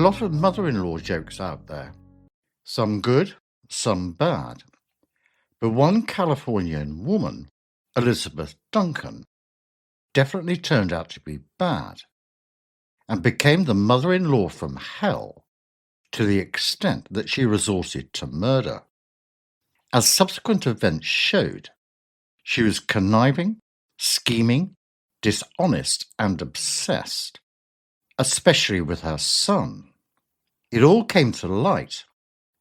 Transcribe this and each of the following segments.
lot of mother-in-law jokes out there, some good, some bad. But one Californian woman, Elizabeth Duncan, definitely turned out to be bad and became the mother-in-law from hell to the extent that she resorted to murder. As subsequent events showed, she was conniving, scheming, dishonest, and obsessed, especially with her son. It all came to light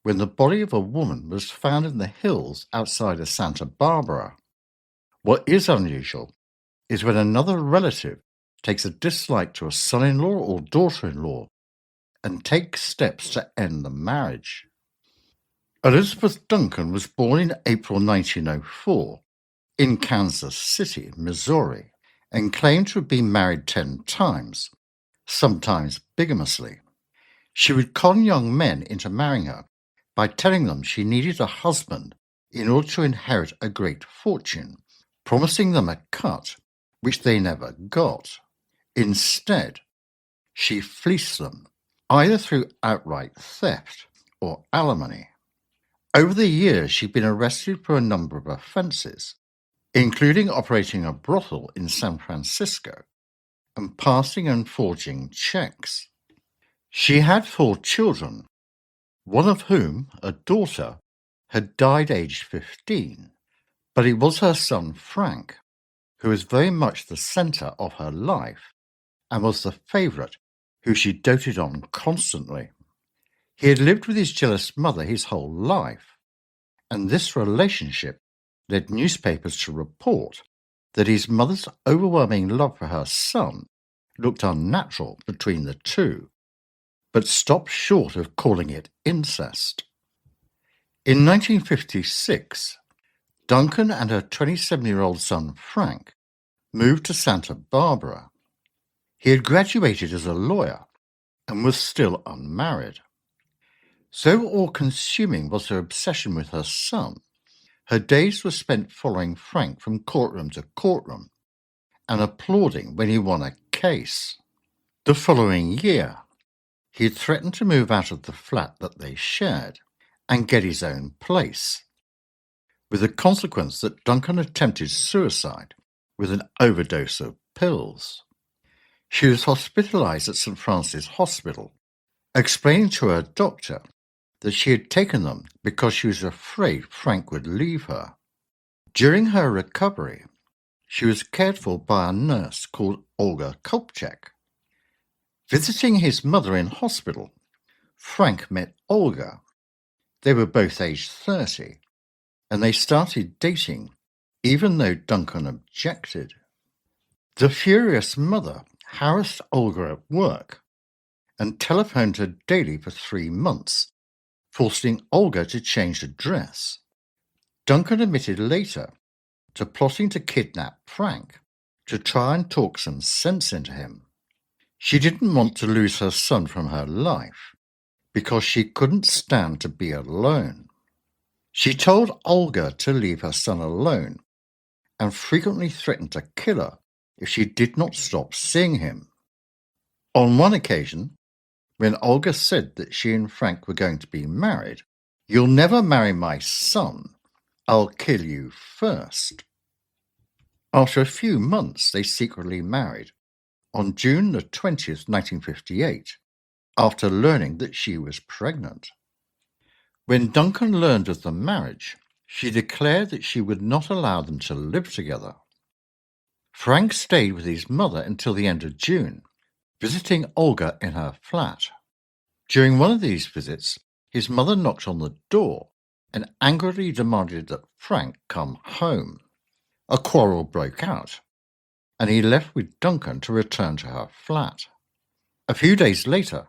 when the body of a woman was found in the hills outside of Santa Barbara. What is unusual is when another relative takes a dislike to a son-in-law or daughter-in-law and takes steps to end the marriage. Elizabeth Duncan was born in April 1904 in Kansas City, Missouri, and claimed to have been married 10 times, sometimes bigamously. She would con young men into marrying her by telling them she needed a husband in order to inherit a great fortune, promising them a cut, which they never got. Instead, she fleeced them, either through outright theft or alimony. Over the years, she'd been arrested for a number of offenses, including operating a brothel in San Francisco and passing and forging checks. She had 4 children, one of whom, a daughter, had died aged 15, but it was her son Frank, who was very much the centre of her life and was the favourite who she doted on constantly. He had lived with his jealous mother his whole life, and this relationship led newspapers to report that his mother's overwhelming love for her son looked unnatural between the two, but stopped short of calling it incest. In 1956, Duncan and her 27-year-old son Frank moved to Santa Barbara. He had graduated as a lawyer and was still unmarried. So all-consuming was her obsession with her son, her days were spent following Frank from courtroom to courtroom and applauding when he won a case. The following year, he had threatened to move out of the flat that they shared and get his own place, with the consequence that Duncan attempted suicide with an overdose of pills. She was hospitalized at St. Francis Hospital, explaining to her doctor that she had taken them because she was afraid Frank would leave her. During her recovery, she was cared for by a nurse called Olga Kopchak. Visiting his mother in hospital, Frank met Olga. They were both aged 30, and they started dating, even though Duncan objected. The furious mother harassed Olga at work and telephoned her daily for 3 months, forcing Olga to change address. Duncan admitted later to plotting to kidnap Frank to try and talk some sense into him. She didn't want to lose her son from her life because she couldn't stand to be alone. She told Olga to leave her son alone and frequently threatened to kill her if she did not stop seeing him. On one occasion, when Olga said that she and Frank were going to be married, "You'll never marry my son. I'll kill you first." After a few months, they secretly married on June the 20th, 1958, after learning that she was pregnant. When Duncan learned of the marriage, she declared that she would not allow them to live together. Frank stayed with his mother until the end of June, visiting Olga in her flat. During one of these visits, his mother knocked on the door and angrily demanded that Frank come home. A quarrel broke out, and he left with Duncan to return to her flat. A few days later,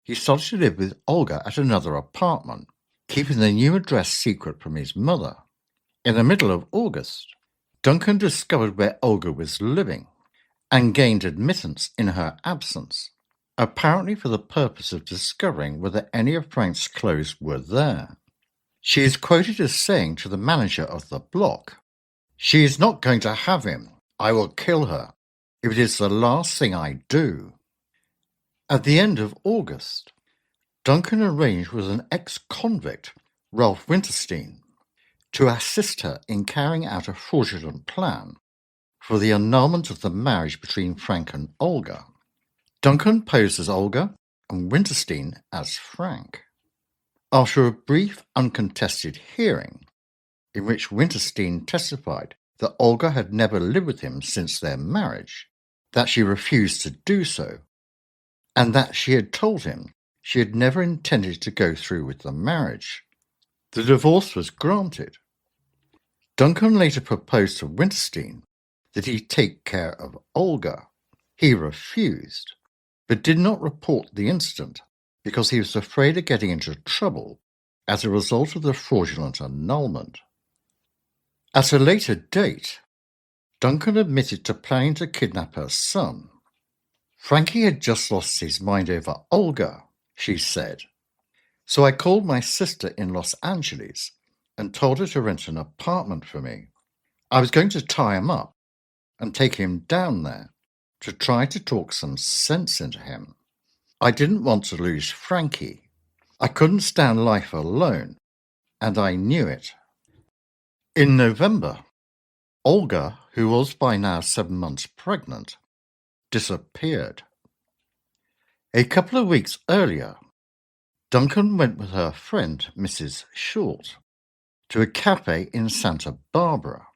he started to live with Olga at another apartment, keeping the new address secret from his mother. In the middle of August, Duncan discovered where Olga was living and gained admittance in her absence, apparently for the purpose of discovering whether any of Frank's clothes were there. She is quoted as saying to the manager of the block, "She is not going to have him. I will kill her if it is the last thing I do." At the end of August, Duncan arranged with an ex-convict, Ralph Winterstein, to assist her in carrying out a fraudulent plan for the annulment of the marriage between Frank and Olga. Duncan posed as Olga and Winterstein as Frank. After a brief, uncontested hearing, in which Winterstein testified that Olga had never lived with him since their marriage, that she refused to do so, and that she had told him she had never intended to go through with the marriage, the divorce was granted. Duncan later proposed to Winterstein that he take care of Olga. He refused, but did not report the incident because he was afraid of getting into trouble as a result of the fraudulent annulment. At a later date, Duncan admitted to planning to kidnap her son. Frankie had just lost his mind over Olga, she said. So I called my sister in Los Angeles and told her to rent an apartment for me. I was going to tie him up and take him down there to try to talk some sense into him. I didn't want to lose Frankie. I couldn't stand life alone, and I knew it. In November, Olga, who was by now 7 months pregnant, disappeared. A couple of weeks earlier, Duncan went with her friend, Mrs. Short, to a cafe in Santa Barbara.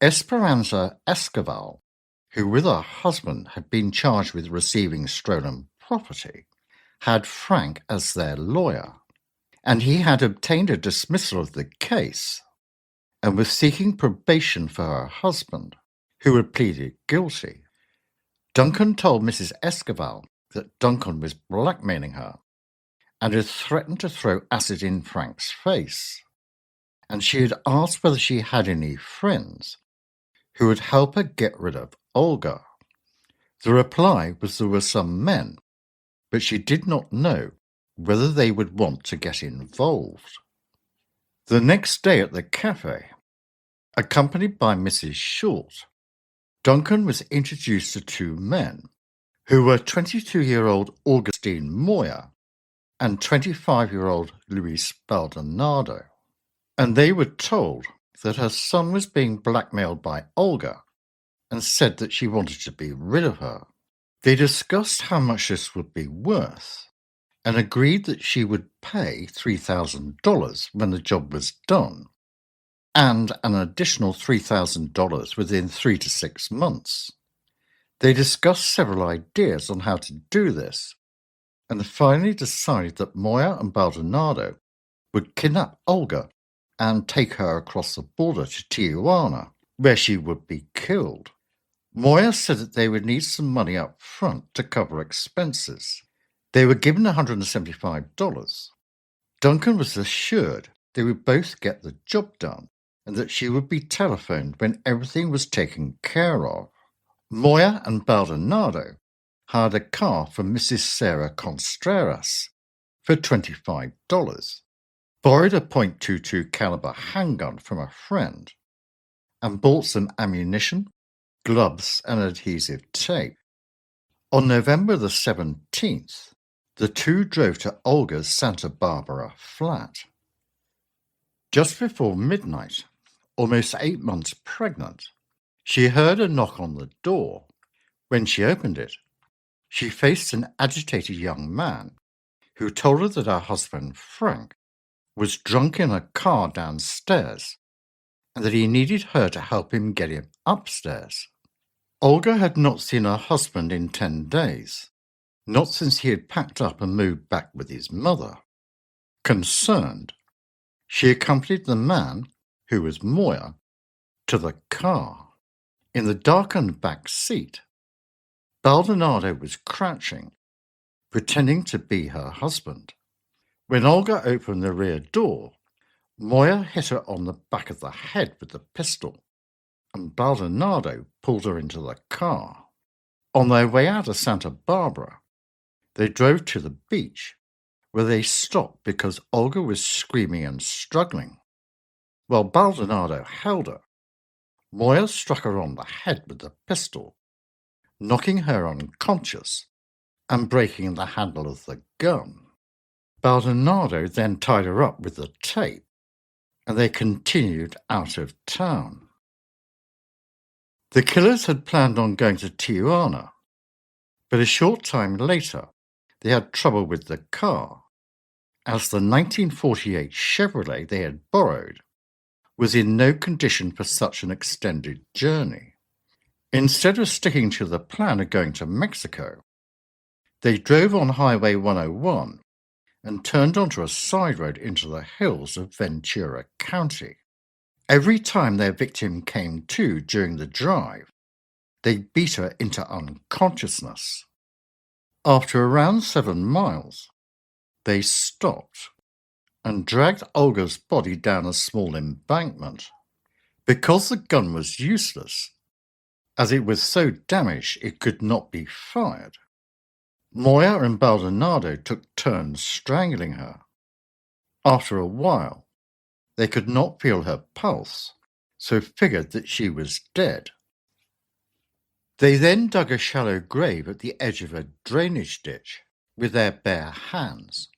Esperanza Escoval, who with her husband had been charged with receiving stolen property, had Frank as their lawyer, and he had obtained a dismissal of the case and was seeking probation for her husband, who had pleaded guilty. Duncan told Mrs. Escoval that Duncan was blackmailing her and had threatened to throw acid in Frank's face, and she had asked whether she had any friends who would help her get rid of Olga. The reply was there were some men, but she did not know whether they would want to get involved. The next day at the cafe, accompanied by Mrs. Short, Duncan was introduced to two men who were 22-year-old Augustine Moya and 25-year-old Luis Baldonado, and they were told that her son was being blackmailed by Olga and said that she wanted to be rid of her. They discussed how much this would be worth and agreed that she would pay $3,000 when the job was done and an additional $3,000 within 3 to 6 months. They discussed several ideas on how to do this and finally decided that Moya and Baldonado would kidnap Olga and take her across the border to Tijuana, where she would be killed. Moya said that they would need some money up front to cover expenses. They were given $175. Duncan was assured they would both get the job done and that she would be telephoned when everything was taken care of. Moya and Baldonado hired a car from Mrs. Sarah Contreras for $25, borrowed a .22 caliber handgun from a friend, and bought some ammunition, gloves, and adhesive tape. On November the 17th, the two drove to Olga's Santa Barbara flat. Just before midnight, almost 8 months pregnant, she heard a knock on the door. When she opened it, she faced an agitated young man who told her that her husband, Frank, was drunk in a car downstairs and that he needed her to help him get him upstairs. Olga had not seen her husband in 10 days, not since he had packed up and moved back with his mother. Concerned, she accompanied the man, who was Moya, to the car. In the darkened back seat, Baldonado was crouching, pretending to be her husband. When Olga opened the rear door, Moya hit her on the back of the head with the pistol, and Baldonado pulled her into the car. On their way out of Santa Barbara, they drove to the beach, where they stopped because Olga was screaming and struggling. While Baldonado held her, Moya struck her on the head with the pistol, knocking her unconscious and breaking the handle of the gun. Baldonado then tied her up with the tape, and they continued out of town. The killers had planned on going to Tijuana, but a short time later, they had trouble with the car, as the 1948 Chevrolet they had borrowed was in no condition for such an extended journey. Instead of sticking to the plan of going to Mexico, they drove on Highway 101 and turned onto a side road into the hills of Ventura County. Every time their victim came to during the drive, they beat her into unconsciousness. After around 7 miles, they stopped and dragged Olga's body down a small embankment. Because the gun was useless, as it was so damaged it could not be fired, Moya and Baldonado took turns strangling her. After a while, they could not feel her pulse, so figured that she was dead. They then dug a shallow grave at the edge of a drainage ditch with their bare hands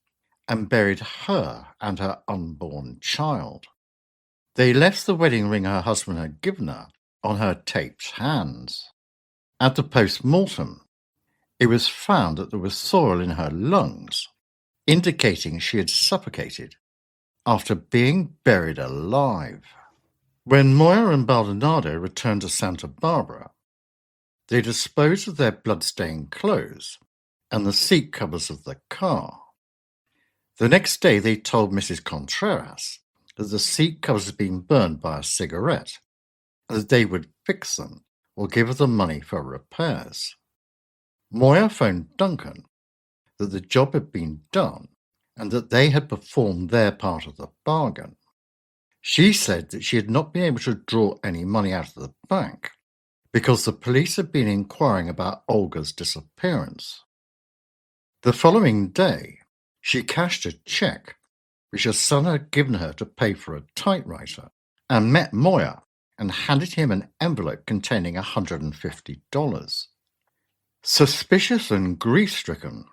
and buried her and her unborn child. They left the wedding ring her husband had given her on her taped hands. At the post-mortem, it was found that there was soil in her lungs, indicating she had suffocated after being buried alive. When Moya and Baldonado returned to Santa Barbara, they disposed of their blood-stained clothes and the seat covers of the car. The next day they told Mrs. Contreras that the seat covers had been burned by a cigarette, and that they would fix them or give her the money for repairs. Moya phoned Duncan that the job had been done and that they had performed their part of the bargain. She said that she had not been able to draw any money out of the bank because the police had been inquiring about Olga's disappearance. The following day, she cashed a check which her son had given her to pay for a typewriter, and met Moya and handed him an envelope containing $150. Suspicious and grief-stricken,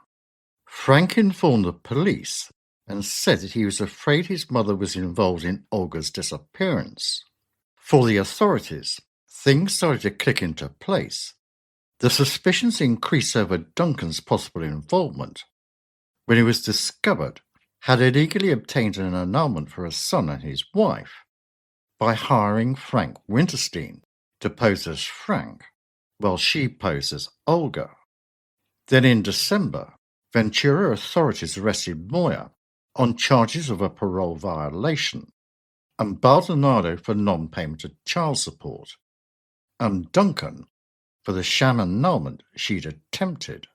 Frank informed the police and said that he was afraid his mother was involved in Olga's disappearance. For the authorities, things started to click into place. The suspicions increased over Duncan's possible involvement when it was discovered had illegally obtained an annulment for his son and his wife by hiring Frank Winterstein to pose as Frank while she posed as Olga. Then in December, Ventura authorities arrested Moya on charges of a parole violation and Baldonado for non-payment of child support, and Duncan for the sham annulment she'd attempted.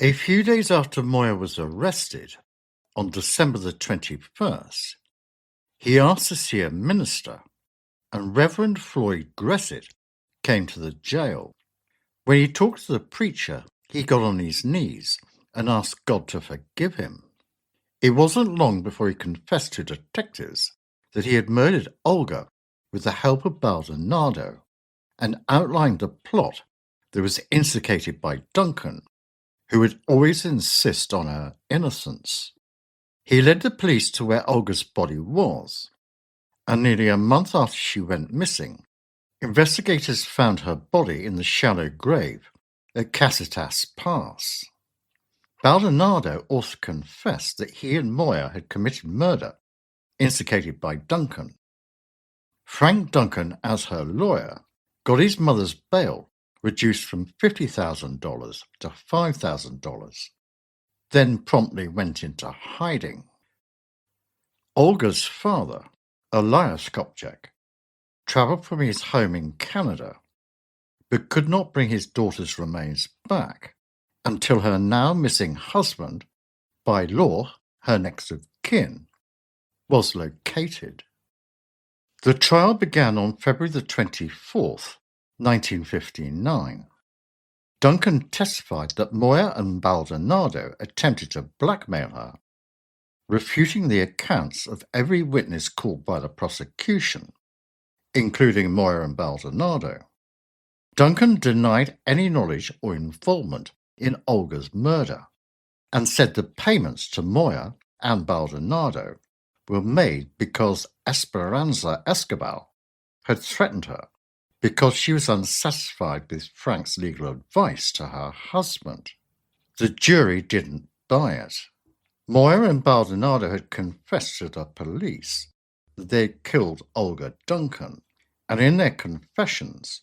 A few days after Moya was arrested, on December the 21st, he asked to see a minister, and Reverend Floyd Gressett came to the jail. When he talked to the preacher, he got on his knees and asked God to forgive him. It wasn't long before he confessed to detectives that he had murdered Olga with the help of Baldonado and outlined the plot that was instigated by Duncan, who would always insist on her innocence. He led the police to where Olga's body was, and nearly a month after she went missing, investigators found her body in the shallow grave at Casitas Pass. Baldonado also confessed that he and Moya had committed murder, instigated by Duncan. Frank Duncan, as her lawyer, got his mother's bail reduced from $50,000 to $5,000, then promptly went into hiding. Olga's father, Elias Kopchak, travelled from his home in Canada, but could not bring his daughter's remains back until her now missing husband, by law her next of kin, was located. The trial began on February the 24th, 1959. Duncan testified that Moya and Baldonado attempted to blackmail her, refuting the accounts of every witness called by the prosecution, including Moya and Baldonado. Duncan denied any knowledge or involvement in Olga's murder, and said the payments to Moya and Baldonado were made because Esperanza Escobar had threatened her because she was unsatisfied with Frank's legal advice to her husband. The jury didn't buy it. Moya and Baldonado had confessed to the police that they'd killed Olga Duncan, and in their confessions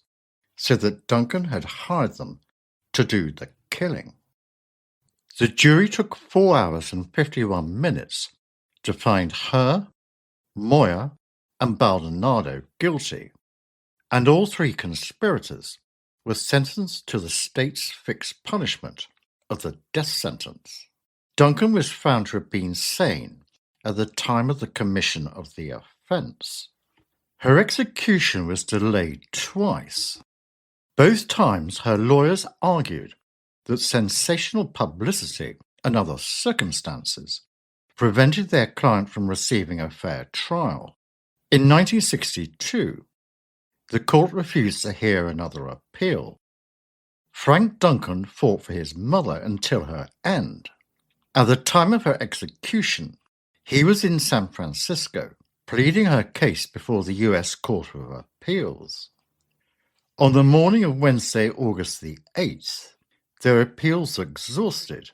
said that Duncan had hired them to do the killing. The jury took 4 hours and 51 minutes to find her, Moya, and Baldonado guilty, and all three conspirators were sentenced to the state's fixed punishment of the death sentence. Duncan was found to have been sane at the time of the commission of the offence. Her execution was delayed twice. Both times her lawyers argued that sensational publicity and other circumstances prevented their client from receiving a fair trial. In 1962, the court refused to hear another appeal. Frank Duncan fought for his mother until her end. At the time of her execution, he was in San Francisco, pleading her case before the U.S. Court of Appeals. On the morning of Wednesday, August the 8th, their appeals exhausted,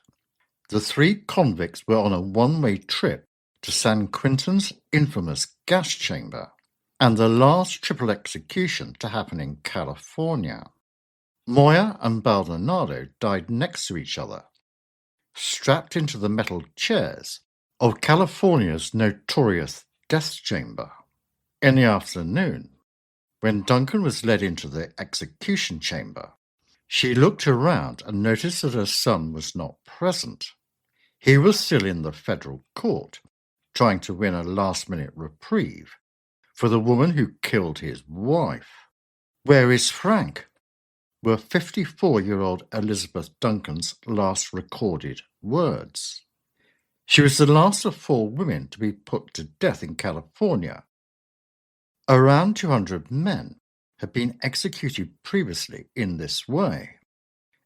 the three convicts were on a one-way trip to San Quentin's infamous gas chamber, and the last triple execution to happen in California. Moya and Baldonado died next to each other, strapped into the metal chairs of California's notorious death chamber. In the afternoon, when Duncan was led into the execution chamber, she looked around and noticed that her son was not present. He was still in the federal court, trying to win a last-minute reprieve for the woman who killed his wife. "Where is Frank?" were 54-year-old Elizabeth Duncan's last recorded words. She was the last of 4 women to be put to death in California. Around 200 men had been executed previously in this way,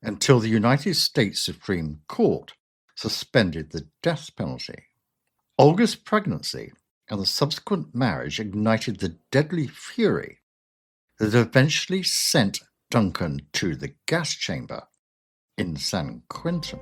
until the United States Supreme Court suspended the death penalty. Olga's pregnancy and the subsequent marriage ignited the deadly fury that eventually sent Duncan to the gas chamber in San Quentin.